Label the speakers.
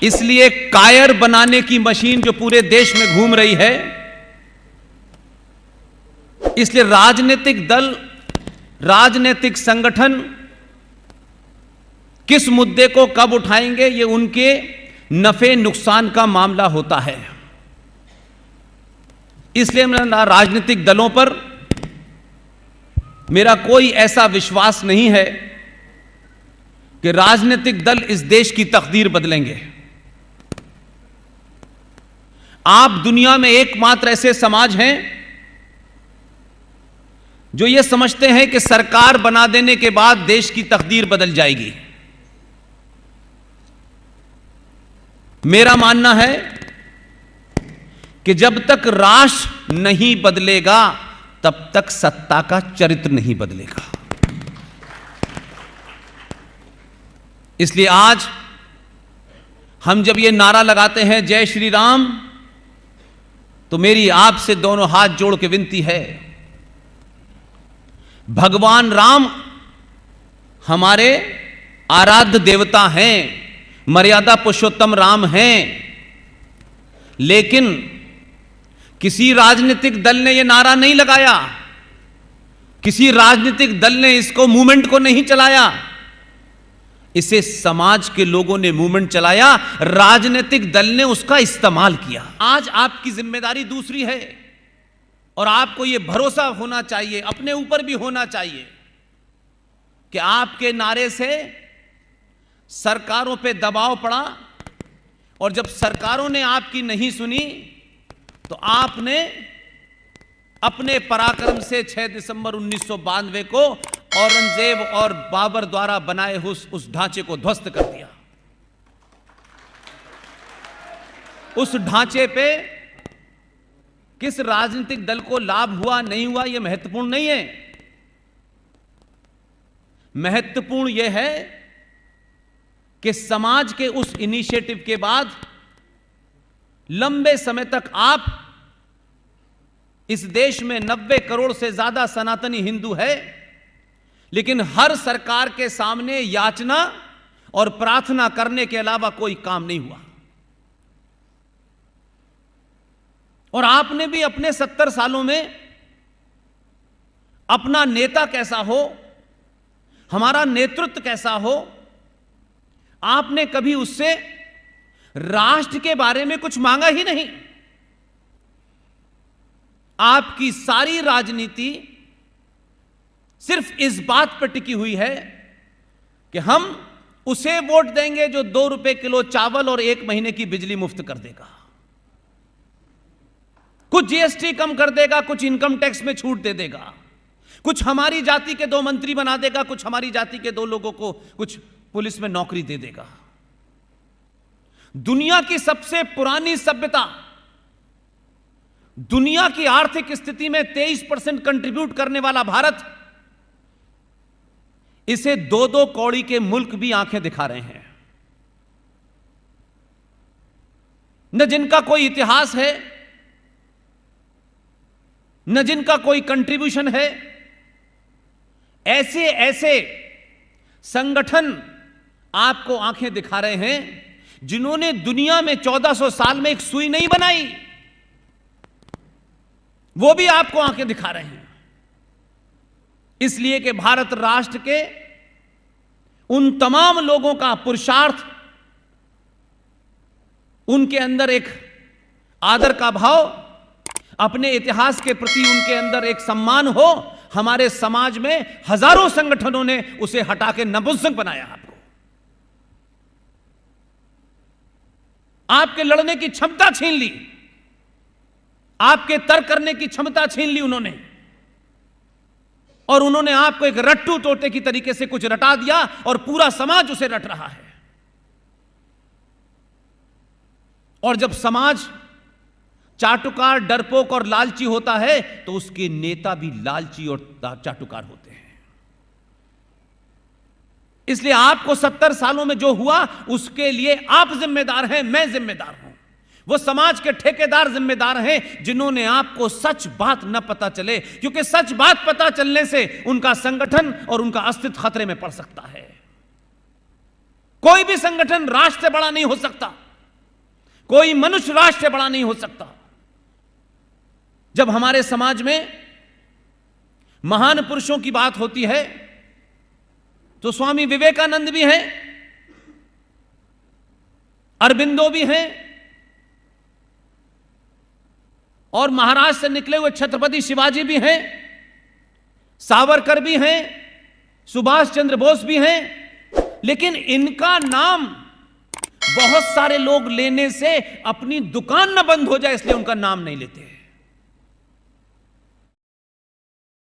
Speaker 1: इसलिए कायर बनाने की मशीन जो पूरे देश में घूम रही है, इसलिए राजनीतिक दल, राजनीतिक संगठन किस मुद्दे को कब उठाएंगे, ये उनके नफे नुकसान का मामला होता है। इसलिए राजनीतिक दलों पर मेरा कोई ऐसा विश्वास नहीं है कि राजनीतिक दल इस देश की तकदीर बदलेंगे। आप दुनिया में एकमात्र ऐसे समाज हैं जो ये समझते हैं कि सरकार बना देने के बाद देश की तकदीर बदल जाएगी। मेरा मानना है कि जब तक राष्ट्र नहीं बदलेगा तब तक सत्ता का चरित्र नहीं बदलेगा। इसलिए आज हम जब ये नारा लगाते हैं जय श्री राम, तो मेरी आपसे दोनों हाथ जोड़ के विनती है, भगवान राम हमारे आराध्य देवता हैं, मर्यादा पुरुषोत्तम राम हैं, लेकिन किसी राजनीतिक दल ने यह नारा नहीं लगाया, किसी राजनीतिक दल ने इसको मूवमेंट को नहीं चलाया, इसे समाज के लोगों ने मूवमेंट चलाया, राजनीतिक दल ने उसका इस्तेमाल किया। आज आपकी जिम्मेदारी दूसरी है और आपको यह भरोसा होना चाहिए, अपने ऊपर भी होना चाहिए कि आपके नारे से सरकारों पे दबाव पड़ा और जब सरकारों ने आपकी नहीं सुनी तो आपने अपने पराक्रम से 6 दिसंबर 1992 को औरंगजेब और बाबर द्वारा बनाए उस ढांचे को ध्वस्त कर दिया। उस ढांचे पे किस राजनीतिक दल को लाभ हुआ नहीं हुआ यह महत्वपूर्ण नहीं है। महत्वपूर्ण यह है कि समाज के उस इनिशिएटिव के बाद लंबे समय तक आप, इस देश में 90 करोड़ से ज्यादा सनातनी हिंदू है, लेकिन हर सरकार के सामने याचना और प्रार्थना करने के अलावा कोई काम नहीं हुआ। और आपने भी अपने 70 सालों में अपना नेता कैसा हो, हमारा नेतृत्व कैसा हो, आपने कभी उससे राष्ट्र के बारे में कुछ मांगा ही नहीं। आपकी सारी राजनीति सिर्फ इस बात पर टिकी हुई है कि हम उसे वोट देंगे जो 2 रुपए किलो चावल और 1 महीने की बिजली मुफ्त कर देगा, कुछ जीएसटी कम कर देगा, कुछ इनकम टैक्स में छूट दे देगा, कुछ हमारी जाति के 2 मंत्री बना देगा, कुछ हमारी जाति के 2 लोगों को कुछ पुलिस में नौकरी दे देगा। दुनिया की सबसे पुरानी सभ्यता, दुनिया की आर्थिक स्थिति में 23% कंट्रीब्यूट करने वाला भारत, इसे 2-2 कौड़ी के मुल्क भी आंखें दिखा रहे हैं। न जिनका कोई इतिहास है, न जिनका कोई कंट्रीब्यूशन है, ऐसे ऐसे संगठन आपको आंखें दिखा रहे हैं जिन्होंने दुनिया में 1400 साल में एक सुई नहीं बनाई, वो भी आपको आंखें दिखा रहे हैं। इसलिए कि भारत राष्ट्र के उन तमाम लोगों का पुरुषार्थ, उनके अंदर एक आदर का भाव, अपने इतिहास के प्रति उनके अंदर एक सम्मान हो, हमारे समाज में हजारों संगठनों ने उसे हटा के नपुंसक बनाया। आपके लड़ने की क्षमता छीन ली, आपके तर्क करने की क्षमता छीन ली उन्होंने, और उन्होंने आपको एक रट्टू तोते की तरीके से कुछ रटा दिया और पूरा समाज उसे रट रहा है। और जब समाज चाटुकार, डरपोक और लालची होता है तो उसके नेता भी लालची और चाटुकार होते हैं। इसलिए आपको 70 सालों में जो हुआ उसके लिए आप जिम्मेदार हैं, मैं जिम्मेदार हूं। वो समाज के ठेकेदार जिम्मेदार हैं जिन्होंने आपको सच बात न पता चले, क्योंकि सच बात पता चलने से उनका संगठन और उनका अस्तित्व खतरे में पड़ सकता है। कोई भी संगठन राष्ट्र से बड़ा नहीं हो सकता। कोई मनुष्य राष्ट्र से बड़ा नहीं हो सकता। जब हमारे समाज में महान पुरुषों की बात होती है तो स्वामी विवेकानंद भी हैं, अरबिंदो भी हैं, और महाराष्ट्र से निकले हुए छत्रपति शिवाजी भी हैं, सावरकर भी हैं, सुभाष चंद्र बोस भी हैं। लेकिन इनका नाम बहुत सारे लोग लेने से अपनी दुकान न बंद हो जाए इसलिए उनका नाम नहीं लेते।